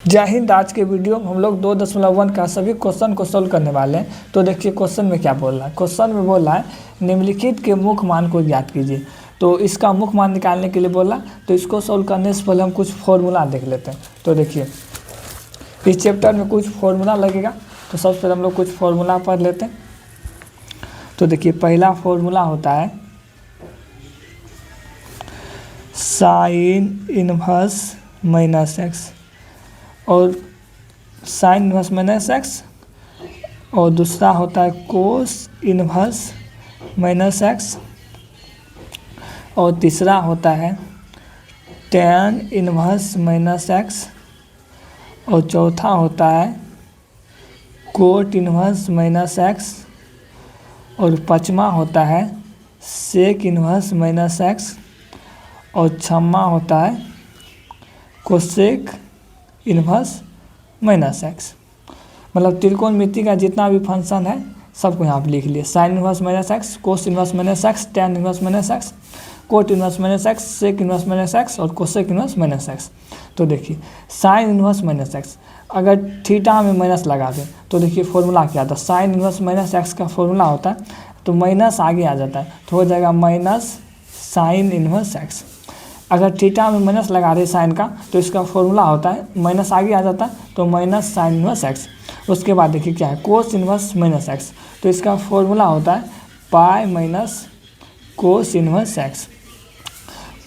जय हिंद। आज के वीडियो में हम लोग 2.1 का सभी क्वेश्चन को सोल्व करने वाले हैं। तो देखिए क्वेश्चन में क्या बोल रहा है। क्वेश्चन में बोल रहा है निम्नलिखित के मुख्य मान को ज्ञात कीजिए। तो इसका मुख्य मान निकालने के लिए बोला, तो इसको सोल्व करने से पहले हम कुछ फॉर्मूला देख लेते हैं। तो देखिए इस चैप्टर में कुछ फॉर्मूला लगेगा, तो सबसे पहले हम लोग कुछ फॉर्मूला पढ़ लेते हैं। तो देखिए पहला फॉर्मूला होता है साइन इनवर्स माइनस एक्स, और साइन इनवर्स माइनस एक्स, और दूसरा होता है कोस इनवर्स माइनस एक्स, और तीसरा होता है टेन इनवर्स माइनस एक्स, और चौथा होता है कोट इनवर्स माइनस एक्स, और पाँचवा होता है सेक इनवर्स माइनस एक्स, और छठवां होता है कोसेक इनवर्स माइनस एक्स। मतलब त्रिकोणमिति का जितना भी फंक्शन है सबको यहाँ पे लिख लिए। Sine inverse minus x, cos inverse minus x, tan inverse minus x, cot inverse minus x, sec inverse minus x, और कोसेक इनवर्स माइनस एक्स। तो देखिए साइन इनवर्स माइनस एक्स, अगर थीटा में माइनस लगा दें तो देखिए फॉर्मूला क्या आता है। साइन इनवर्स माइनस एक्स का फॉर्मूला होता है, तो माइनस आगे आ जाता है तो हो जाएगा माइनस साइन इनवर्स एक्स। अगर थीटा में माइनस लगा रहे साइन का, तो इसका फॉर्मूला होता है माइनस आगे आ जाता है तो माइनस साइन इनवर्स एक्स। उसके बाद देखिए क्या है कोस इनवर्स माइनस एक्स, तो इसका फॉर्मूला होता है pi minus cos inverse x.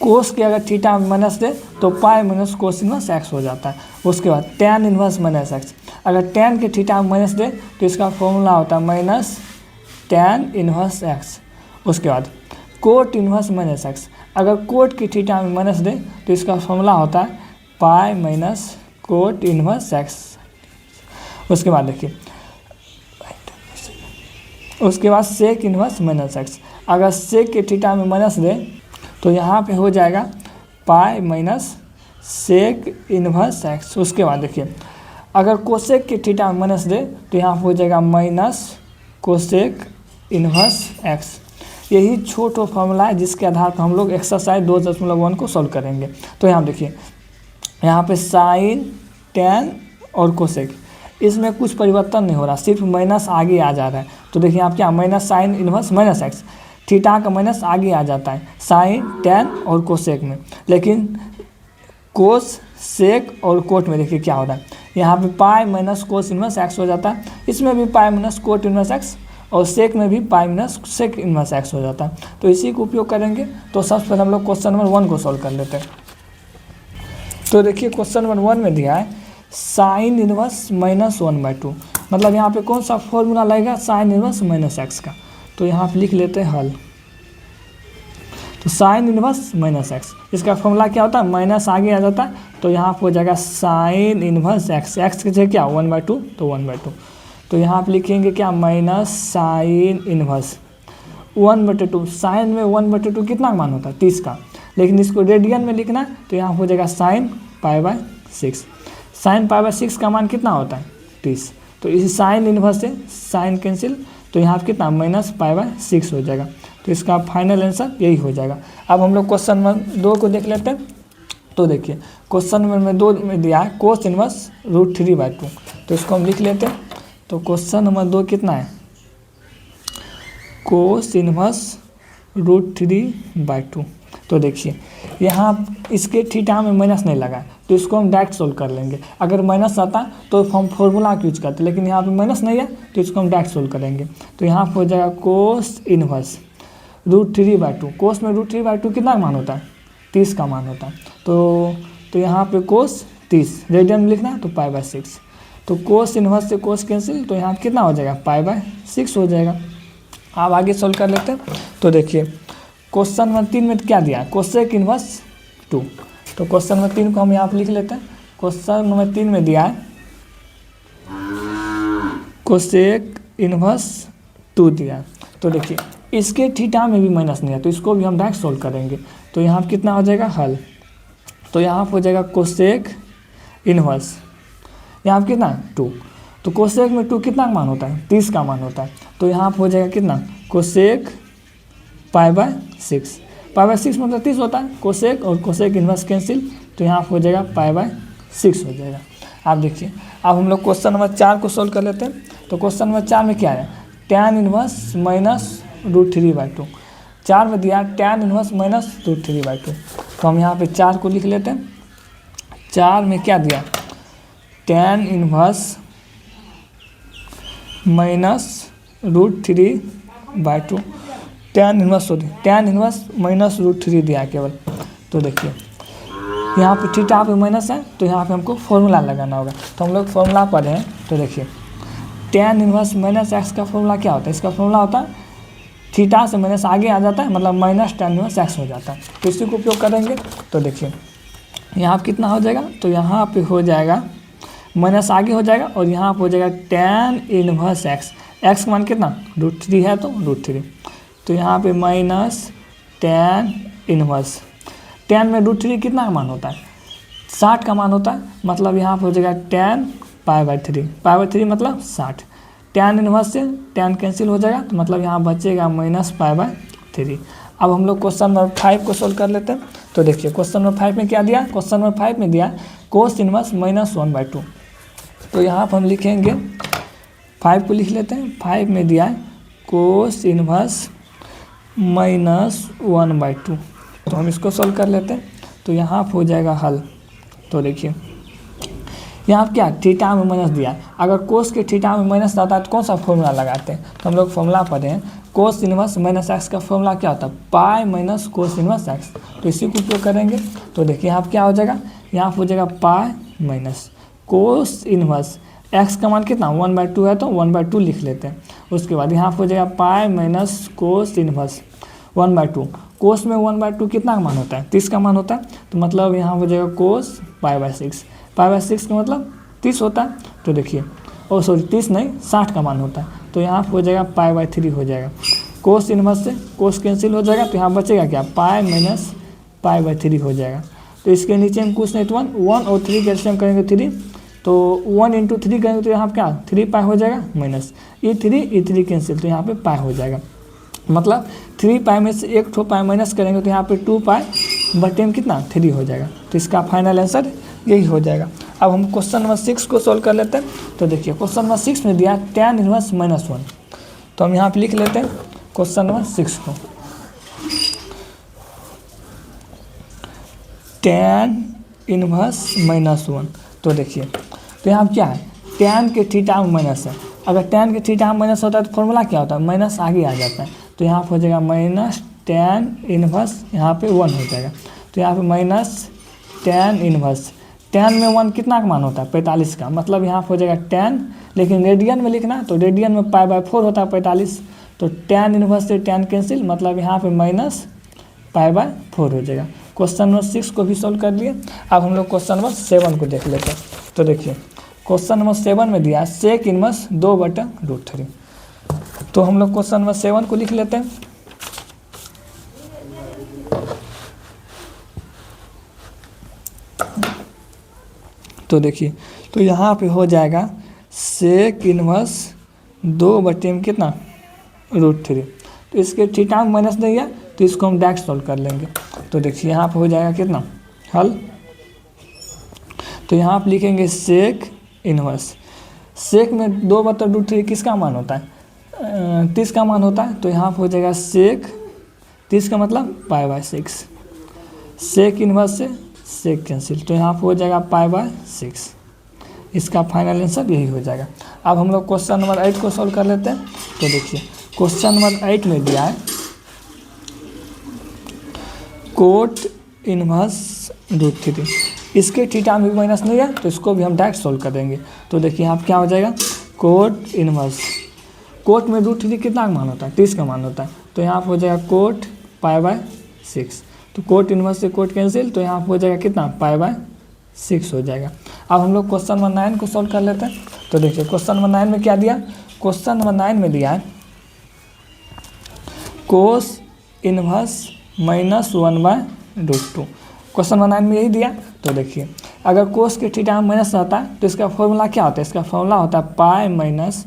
Cos के अगर थीटा में माइनस दे तो pi minus cos inverse x हो जाता है। उसके बाद टेन इनवर्स माइनस एक्स, अगर टेन के थीटा में माइनस दे तो इसका फॉर्मूला होता है माइनस टेन इनवर्स एक्स। उसके बाद कोट इनवर्स माइनस एक्स, अगर कोट की थीटा में माइनस दे तो इसका फॉर्मूला होता है pi minus cot inverse x. उसके बाद देखिए उसके बाद सेक इनवर्स माइनस एक्स, अगर सेक के थीटा में माइनस दे तो यहाँ पे हो जाएगा pi minus sec inverse x. उसके बाद देखिए अगर कोसेक के थीटा में माइनस दे तो यहाँ पे हो जाएगा माइनस कोसेक इनवर्स एक्स। यही छोटा फॉर्मूला है जिसके आधार पर हम लोग एक्सरसाइज 2.1 को सॉल्व करेंगे। तो यहाँ देखिए यहाँ पे साइन टेन और कोसेक, इसमें कुछ परिवर्तन नहीं हो रहा, सिर्फ माइनस आगे आ जा रहा है। तो देखिए आप क्या minus sign inverse minus x, theta का माइनस आगे आ जाता है साइन टेन और कोसेक में, लेकिन कोस सेक और कोट में देखिए क्या हो रहा है। यहाँ पे pi minus cos inverse x हो जाता है, इसमें भी pi minus cot inverse x, और सेक में भी pi minus sec inverse x हो जाता है। तो इसी को उपयोग करेंगे। तो सबसे पहले हम लोग क्वेश्चन नंबर 1 को सॉल्व कर लेते हैं। तो देखिए क्वेश्चन नंबर 1 में दिया है साइन इनवर्स माइनस 1/2, मतलब यहाँ पे कौन सा फॉर्मूला लगेगा साइन इनवर्स माइनस एक्स का। तो यहाँ पे लिख लेते हैं हल। तो साइन इनवर्स माइनस एक्स, इसका फॉर्मूला क्या होता है माइनस आगे आ जाता है, तो यहाँ पे हो जाएगा साइन इनवर्स एक्स, एक्स के जगह क्या 1/2, तो 1/2। तो यहाँ पे लिखेंगे क्या माइनस साइन इनवर्स 1/2। साइन में 1/2 कितना मान होता है 30 का, लेकिन इसको रेडियन में लिखना है तो यहाँ हो जाएगा साइन पाई/6। साइन पाई/6 का मान कितना होता है 30, तो इस साइन इनवर्स से साइन कैंसिल, तो यहाँ पे कितना माइनस पाई/6 हो जाएगा। तो इसका फाइनल आंसर यही हो जाएगा। अब हम लोग क्वेश्चन नंबर 2 को देख लेते हैं। तो देखिए क्वेश्चन नंबर 2 में दिया है कोस इनवर्स √3/2, तो इसको हम लिख लेते हैं। तो क्वेश्चन नंबर 2 कितना है कोस इनवर्स √3/2। तो देखिए यहाँ इसके थीटा में माइनस नहीं लगा, तो इसको हम डायरेक्ट सोल्व कर लेंगे। अगर माइनस आता तो हम फॉर्मूला यूज करते, लेकिन यहाँ पे माइनस नहीं है तो इसको हम डायरेक्ट सोल्व करेंगे। तो यहाँ पे हो जाएगा कोस इनवर्स √3/2। कोस में √3/2 कितना मान होता है 30 का मान होता है। तो यहाँ पे कोस 30 रेडियन में लिखना है तो पाई/6, तो कोस इनवर्स से कोस कैंसिल, तो यहाँ कितना हो जाएगा पाई/6 हो जाएगा। आप आगे सोल्व कर लेते हैं। तो देखिए क्वेश्चन नंबर 3 में क्या दिया है कोसेक इनवर्स 2, तो क्वेश्चन नंबर 3 को हम यहाँ पर लिख लेते हैं। क्वेश्चन नंबर 3 में दिया है कोसेक इनवर्स 2 दिया है। तो देखिए इसके थीटा में भी माइनस नहीं है, तो इसको भी हम डायरेक्ट सोल्व करेंगे। तो यहाँ पर कितना हो जाएगा हल, तो यहाँ पर हो जाएगा कोसेक इनवर्स, यहाँ पर कितना 2, तो कोसेक में 2 कितना मान होता है 30 का मान होता है। तो यहाँ पर हो जाएगा कितना कोसेक पाई/6, पाई/6 मतलब 30 होता है, कोसेक और कोसेक इनवर्स कैंसिल, तो यहाँ पर हो जाएगा पाई/6 हो जाएगा। आप देखिए, अब हम लोग क्वेश्चन नंबर 4 को सोल्व कर लेते हैं। तो क्वेश्चन नंबर 4 में क्या है, tan इनवर्स माइनस √3/2। 4 में दिया tan इनवर्स माइनस √3/2। तो हम यहाँ पे 4 को लिख लेते हैं। 4 में क्या दिया, tan inverse minus √3/2। tan inverse minus √3 दिया केवल। तो देखिए यहाँ पे थीटा पे माइनस है, तो यहाँ पे हमको फॉर्मूला लगाना होगा। तो हम लोग फॉर्मूला पढ़े हैं। तो देखिए tan इनवर्स माइनस एक्स का फॉर्मूला क्या होता है, इसका फॉर्मूला होता है थीटा से माइनस आगे आ जाता है, मतलब माइनस tan इनवर्स एक्स हो जाता है। तो इसी को उपयोग करेंगे। तो देखिए यहाँ पे कितना हो जाएगा, तो यहाँ पे हो जाएगा माइनस आगे हो जाएगा और यहाँ पे हो जाएगा tan इनवर्स एक्स। एक्स का मान कितना, √3 है, तो √3। तो यहाँ पे माइनस tan इनवर्स, tan में √3 कितना का मान होता है, 60 का मान होता है। मतलब यहाँ पे हो जाएगा tan π/3, π/3 मतलब 60। tan इनवर्स से tan कैंसिल हो जाएगा, तो मतलब यहाँ बचेगा माइनस π/3। अब हम लोग क्वेश्चन नंबर 5 को सोल्व कर लेते हैं। तो देखिए क्वेश्चन नंबर 5 में क्या दिया, क्वेश्चन नंबर 5 में दिया cos इनवर्स माइनस 1/2। तो यहाँ पर हम लिखेंगे 5 को लिख लेते हैं। 5 में दिया है cos इनवर्स माइनस 1/2। तो हम इसको सोल्व कर लेते हैं। तो यहाँ पर हो जाएगा हल। तो देखिए यहाँ पर क्या थीटा में माइनस दिया है, अगर कोस के थीटा में माइनस आता है तो कौन सा फॉर्मूला लगाते हैं। तो हम लोग फॉर्मूला पढ़े हैं, कोस इनवर्स माइनस एक्स का फॉर्मूला क्या होता है, pi minus cos inverse x. तो इसी को उपयोग करेंगे। तो देखिए यहाँ पर क्या हो जाएगा, यहाँ पर हो जाएगा pi minus cos inverse x का मान कितना 1/2 है, तो 1/2 लिख लेते हैं। उसके बाद यहाँ पर हो जाएगा पाई माइनस कोस इनवर्स 1/2। कोस में 1/2 कितना का मान होता है, 30 का मान होता है। तो मतलब यहाँ हो जाएगा कोस π/6। π/6 का मतलब 30 होता है। तो देखिए 30 नहीं 60 का मान होता है। तो यहाँ हो जाएगा π/3 हो जाएगा। कोस इनवर्स से कोस कैंसिल हो जाएगा, तो यहाँ बचेगा क्या, पाई माइनस π/3 हो जाएगा। तो इसके नीचे में कुछ नहीं, तो 1 और 3 कैल्शियम करेंगे 3, तो 1 × 3 करेंगे तो यहाँ पर क्या 3π हो जाएगा माइनस E3 कैंसिल, तो यहाँ पे पाई हो जाएगा। मतलब 3π में से एक ठो पाई माइनस करेंगे तो यहाँ पे 2π/में कितना 3 हो जाएगा। तो इसका फाइनल आंसर यही हो जाएगा। अब हम क्वेश्चन नंबर 6 को सोल्व कर लेते हैं। तो देखिए क्वेश्चन नंबर 6 में दिया tan इनवर्स -1। तो हम यहाँ पे लिख लेते हैं क्वेश्चन नंबर 6 को, tan इनवर्स -1। तो देखिए तो यहाँ क्या है, tan के थीटा में माइनस है। अगर tan के थीटा में माइनस होता है तो फॉर्मूला क्या होता है, माइनस आगे आ जाता है। तो यहाँ पे हो जाएगा माइनस tan इनवर्स, यहाँ पे 1 हो जाएगा। तो यहाँ पे माइनस tan इनवर्स, tan में 1 कितना का मान होता है 45 का। मतलब यहाँ पे हो जाएगा tan, लेकिन रेडियन में लिखना, तो रेडियन में π/4 होता है 45। तो tan इनवर्स से tan कैंसिल, मतलब यहाँ पे माइनस π/4 हो जाएगा। क्वेश्चन नंबर 6 को भी सोल्व कर लिए। अब हम लोग क्वेश्चन नंबर 7 को देख लेते हैं। तो देखिए क्वेश्चन नंबर 7 में दिया सेक इनवर्स 2/√3। तो हम लोग क्वेश्चन नंबर 7 को लिख लेते हैं। तो देखिए तो यहाँ पे हो जाएगा सेक इनवर्स 2/में कितना √3। तो इसके थीटा में माइनस नहीं है, तो इसको हम डायरेक्ट सॉल्व कर लेंगे। तो देखिए यहाँ पे हो जाएगा कितना हल। तो यहाँ पे लिखेंगे सेक इनवर्स, सेक में 2/√3 किसका मान होता है, 30 का मान होता है। तो यहाँ पे हो जाएगा सेक 30 का मतलब π/6। सेक इनवर्स से सेक कैंसिल, तो यहाँ पे हो जाएगा π/6। इसका फाइनल आंसर यही हो जाएगा। अब हम लोग क्वेश्चन नंबर 8 को सॉल्व कर लेते हैं। तो देखिए क्वेश्चन नंबर 8 में दिया है कोट इनवर्स √3। इसके थीटा में भी माइनस नहीं है, तो इसको भी हम डायरेक्ट सॉल्व कर देंगे। तो देखिए यहाँ क्या हो जाएगा कोट इनवर्स, कोट में √3 कितना का मान होता है 30 का मान होता है। तो यहाँ पर हो जाएगा कोट π/6। तो कोट इनवर्स से कोट कैंसिल, तो यहाँ पर हो जाएगा कितना π/6 हो जाएगा। अब हम लोग क्वेश्चन नंबर 9 को सॉल्व कर लेते हैं। तो देखिए क्वेश्चन नंबर 9 में क्या दिया, क्वेश्चन नंबर 9 में दिया है कोस इनवर्स -1/√2। क्वेश्चन नंबर 9 में यही दिया। तो देखिए अगर कोस के थीटा में माइनस रहता है तो इसका फॉर्मूला क्या होता है, इसका फॉर्मूला होता है pi minus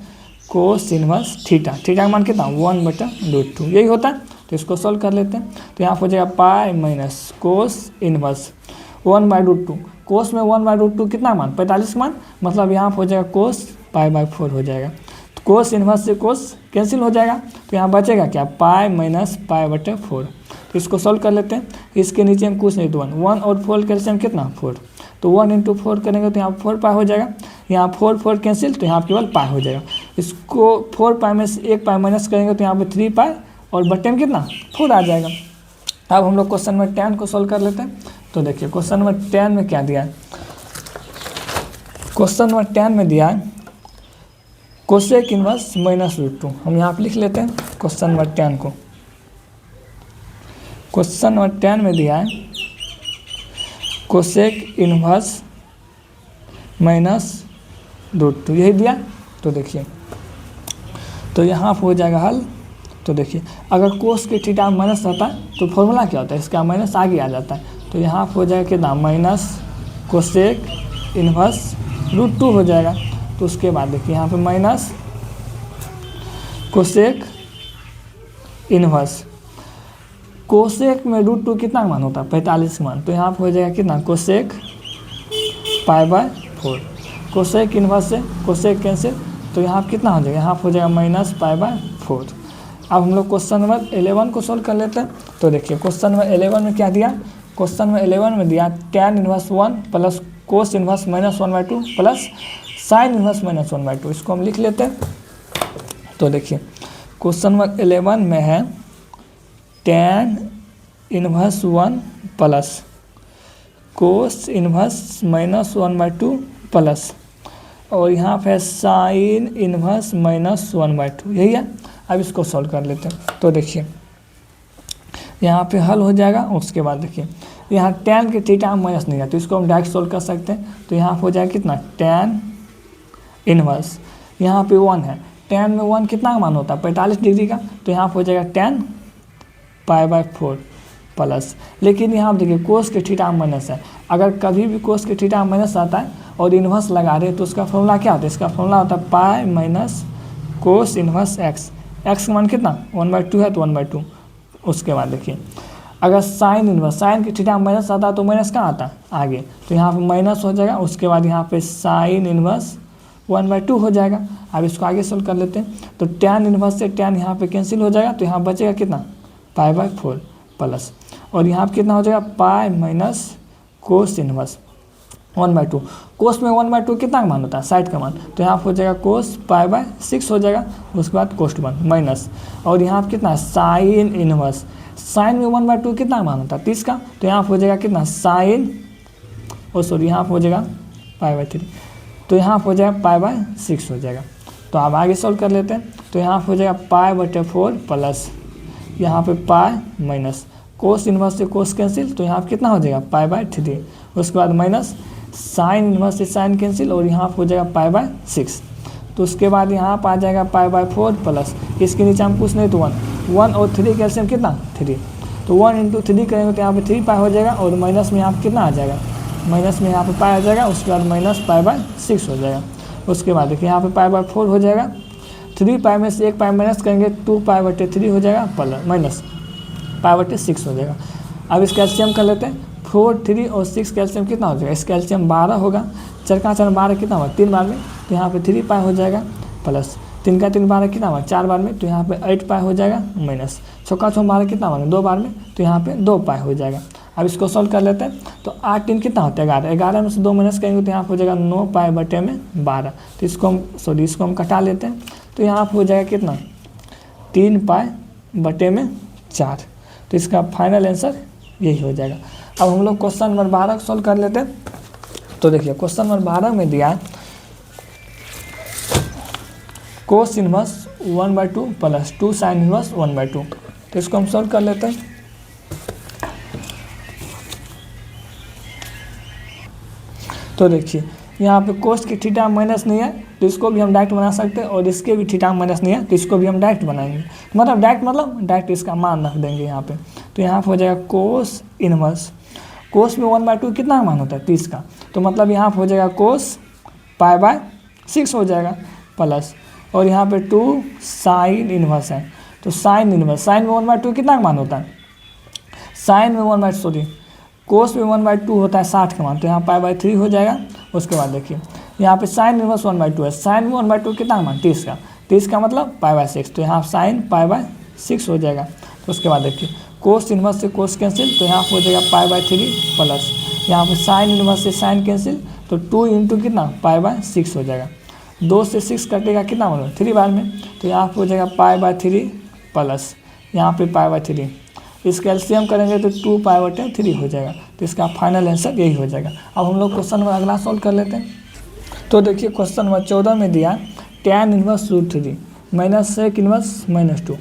cos inverse theta. Theta का मान कितना 1/√2 यही होता है। तो इसको सॉल्व कर लेते हैं। तो यहाँ हो जाएगा पाई माइनस कोस इनवर्स 1/√2। कोस में 1/√2 कितना मान 45 मान, मतलब यहाँ पर हो जाएगा कोस π/4 हो जाएगा। तो कोस इन्वर्स से कोस कैंसिल हो जाएगा, तो यहाँ बचेगा क्या पाई माइनस π/4। तो इसको सॉल्व कर लेते हैं। इसके नीचे हम कुछ नहीं तो 1 और 4 कैल्शियम कितना 4, तो 1 × 4 करेंगे तो यहाँ 4 पाई हो जाएगा। यहाँ 4 कैंसिल, तो यहाँ केवल पाई हो जाएगा। इसको 4 पाई में से 1 पाई माइनस करेंगे तो यहाँ पे 3 पाई और बटे में कितना 4 आ जाएगा। अब हम लोग क्वेश्चन नंबर 10 को सॉल्व कर लेते हैं। तो देखिए क्वेश्चन नंबर 10 में क्या दिया है। क्वेश्चन नंबर 10 में दिया है कोसेक इनवर्स -√2। हम यहाँ पे लिख लेते हैं क्वेश्चन नंबर 10 को। क्वेश्चन नंबर 10 में दिया है कोसेक इनवर्स -√2, यही दिया। तो देखिए तो यहाँ पर हो जाएगा हल। तो देखिए अगर कोस के थीटा माइनस रहता है तो फॉर्मूला क्या होता है, इसका माइनस आगे आ जाता है। तो यहाँ पर हो जाएगा कितना माइनस कोसेक इनवर्स √2 हो जाएगा। तो उसके बाद देखिए यहाँ पे माइनस कोसेक इनवर्स, कोसेक में √2 कितना मान होता है 45 मान, तो यहाँ पे हो जाएगा कितना कोसेक π/4। कोसेक इनवर्स से कोसेक कैंसिल, तो यहाँ पे कितना हो जाएगा, यहाँ पे हो जाएगा माइनस π/4। अब हम लोग क्वेश्चन नंबर 11 को सॉल्व कर लेते हैं। तो देखिए क्वेश्चन नंबर 11 में क्या दिया, क्वेश्चन नंबर 11 में दिया tan inverse 1 plus cos inverse -1/2 plus sine inverse -1/2। इसको हम लिख लेते हैं। तो देखिए क्वेश्चन नंबर 11 में है tan inverse 1 plus cos inverse -1/2 plus और यहाँ पे साइन इनवर्स -1/2, यही है। अब इसको सॉल्व कर लेते हैं। तो देखिए यहाँ पे हल हो जाएगा। उसके बाद देखिए यहाँ tan के थीटा माइनस नहीं है, तो इसको हम डायरेक्ट सॉल्व कर सकते हैं। तो यहाँ हो जाएगा कितना tan इनवर्स, यहाँ पे 1 है, tan में 1 कितना का मान होता है 45 डिग्री का, तो यहाँ हो जाएगा tan π/4 प्लस, लेकिन यहाँ देखिए कोस के थीटा माइनस है। अगर कभी भी कोस के थीटा माइनस आता है और इन्वर्स लगा रहे हैं तो उसका फॉर्मूला क्या होता है, इसका फॉर्मूला होता है पाई माइनस कोस इन्वर्स एक्स। एक्स का मान कितना 1/2 है, तो 1/2। उसके बाद देखिए अगर साइन इन्वर्स, साइन के थीटा माइनस आता है तो माइनस कहाँ आता है आगे, तो यहाँ पे माइनस हो जाएगा। उसके बाद यहाँ पे साइन इन्वर्स 1/2 हो जाएगा। अब इसको आगे सोल्व कर लेते हैं। तो tan इन्वर्स से tan यहाँ पे कैंसिल हो जाएगा, तो यहाँ बचेगा कितना π/4 प्लस और यहाँ पे कितना हो जाएगा पाई माइनस कोस इन्वर्स 1/2। कोस में 1/2 कितना का मान होता है 60 का मान, तो यहाँ हो जाएगा कोस π/6 हो जाएगा। उसके बाद कोस्ट 1 माइनस और यहाँ पे कितना साइन इन्वर्स, साइन में 1/2 कितना मान होता है 30 का, तो यहाँ हो जाएगा कितना साइन यहाँ हो जाएगा π/3, तो यहाँ हो जाएगा π/6 हो जाएगा। तो आप आगे सॉल्व कर लेते हैं। तो यहाँ हो जाएगा π/4 प्लस यहाँ पे पाई माइनस कोस इन्वर्स से कोस कैंसिल, तो यहाँ पे कितना हो जाएगा π/3। उसके बाद माइनस साइन इन्वर्स से साइन कैंसिल और यहाँ पे हो जाएगा π/6। तो उसके बाद यहाँ पर आ जाएगा π/4 प्लस इसके नीचे हम कुछ नहीं तो 1 और 3 कैल्शियम कितना 3, तो 1 × 3 करेंगे तो यहाँ पे 3 पाई हो जाएगा और माइनस में यहाँ पे कितना आ जाएगा, माइनस में यहाँ पे पाई आ जाएगा। उसके बाद माइनस π/6 हो जाएगा। उसके बाद देखिए यहाँ पे π/4 हो जाएगा, 3 पाई में से 1 पाई माइनस करेंगे 2 π/3 हो जाएगा प्लस माइनस π/6 हो जाएगा। अब इस कैल्शियम कर लेते हैं। 4, 3 और 6 कैल्शियम कितना हो जाएगा, इस कैल्शियम 12 होगा, 4 का 4 12 कितना होगा 3 बार में, तो यहाँ पे 3 पाई हो जाएगा प्लस 3 का 3 12 कितना होगा 4 बार में, तो यहाँ पे 8 पाई हो जाएगा माइनस 6 का 6 12 कितना होगा 2 बार में, तो यहाँ पे 2 पाई हो जाएगा। अब इसको सॉल्व कर लेते हैं। तो 8 3 कितना होता है 11, 11 में से 2 माइनस करेंगे तो यहाँ पे हो जाएगा 9 π/12। तो इसको हम कटा लेते हैं। तो यहाँ पे हो जाएगा कितना 3 π/4। तो इसका फाइनल आंसर यही हो जाएगा। अब हम लोग क्वेश्चन नंबर 12 को सॉल्व कर लेते हैं। तो देखिए क्वेश्चन नंबर 12 में दिया है cos inverse 1/2 plus 2 sine inverse 1/2। तो इसको हम सॉल्व कर लेते हैं। तो देखिए यहाँ पे कोस की थीटा माइनस नहीं है, तो इसको भी हम डायरेक्ट बना सकते हैं और इसके भी थीटा माइनस नहीं है, तो इसको भी हम डायरेक्ट बनाएंगे। मतलब डायरेक्ट इसका मान रख देंगे यहाँ पे। तो यहाँ पे हो जाएगा कोस इनवर्स, कोस में 1/2 कितना मान होता है 30 का, तो मतलब यहाँ पे हो जाएगा कोस π/6 हो जाएगा प्लस और यहाँ पे 2 साइन इनवर्स है। तो साइन इनवर्स, साइन में 1/2 कितना मान होता है, साइन में कोस में 1/2 होता है 60 का मान, तो यहाँ π/3 हो जाएगा। उसके बाद देखिए यहाँ पे साइन इनवर्स 1/2 है, साइन में 1/2 कितना मान 30 का, 30 का मतलब π/6, तो यहाँ साइन π/6 हो जाएगा। तो उसके बाद देखिए कोस इनवर्स से कोस कैंसिल, तो यहाँ हो जाएगा π/3 प्लस यहाँ पे साइन इनवर्स से साइन कैंसिल, तो 2 इंटू कितना π/6 हो जाएगा। 2 से 6 कटेगा कितना मतलब 3 बार में, तो यहाँ पे हो जाएगा π/3 प्लस यहाँ पे π/3, इसका एलसीएम करेंगे तो 2π/3 हो जाएगा। तो इसका फाइनल आंसर यही हो जाएगा। अब हम लोग क्वेश्चन नंबर अगला सॉल्व कर लेते हैं। तो देखिए क्वेश्चन नंबर 14 में दिया tan inverse √3 minus sec inverse -2,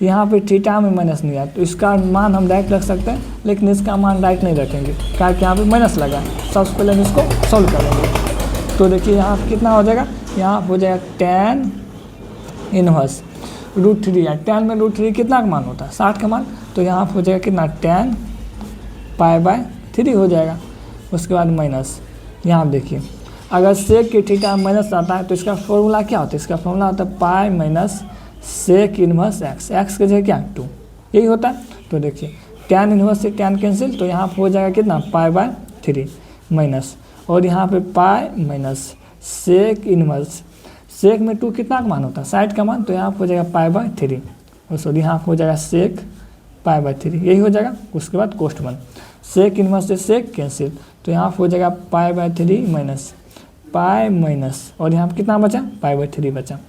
यहाँ पे थीटा में माइनस नहीं आया, तो इसका मान हम डायरेक्ट रख सकते हैं, लेकिन इसका मान डायरेक्ट नहीं रखेंगे क्योंकि यहाँ पे माइनस लगा। सबसे पहले हम इसको सॉल्व करेंगे। तो देखिए यहाँ कितना हो जाएगा, यहाँ हो जाएगा tan इनवर्स √3 या tan में √3 कितना का मान होता है 60 का मान, तो यहाँ हो जाएगा कितना tan π/3 हो जाएगा। उसके बाद माइनस यहाँ देखिए अगर सेक के थीटा माइनस आता है तो इसका फॉर्मूला क्या होता है, इसका फॉर्मूला होता है pi minus sec inverse x, x के जगह क्या 2 यही होता है। तो देखिए tan इनवर्स से tan कैंसिल, तो यहाँ हो जाएगा कितना π/3 माइनस, और यहाँ पे पाई माइनस सेक इनवर्स, सेक में 2 कितना का मान होता है 60 का मान, तो यहाँ हो जाएगा π/3, और सॉरी यहाँ हो जाएगा सेक π/3 यही हो जाएगा। उसके बाद कोष्ट 1 सेक इनवर्स से सेक कैंसिल, तो यहाँ हो जाएगा π/3 माइनस पाई माइनस, और यहाँ पर कितना बचा π/3 बचा।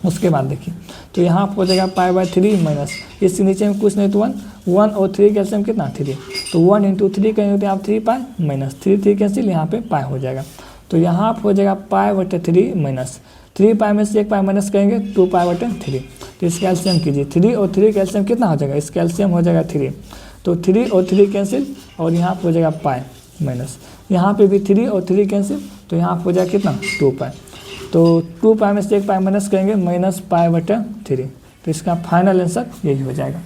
उसके बाद देखिए तो यहाँ हो जाएगा π/3 माइनस, इसके नीचे में कुछ नहीं तो 1 और 3 कैल्शियम कितना 3, तो 1 इंटू 3 कहेंगे तो यहाँ 3 पाई माइनस 3 कैंसिल, यहाँ पे पाई हो जाएगा। तो यहाँ हो जाएगा π/3 माइनस 3 पाई में से 1 पाई माइनस करेंगे 2 π/3, तो इसका एलसीएम कीजिए 3 और 3 कैल्शियम कितना हो जाएगा, इसका एलसीएम हो जाएगा 3, तो 3 और 3 कैंसिल, और यहाँ हो जाएगा पाई माइनस, यहाँ पे भी 3 और 3 कैंसिल, तो यहाँ हो जाएगा कितना 2 पाई, तो 2 पाई में से 1 पाई माइनस करेंगे -π/3, तो इसका फाइनल आंसर यही हो जाएगा।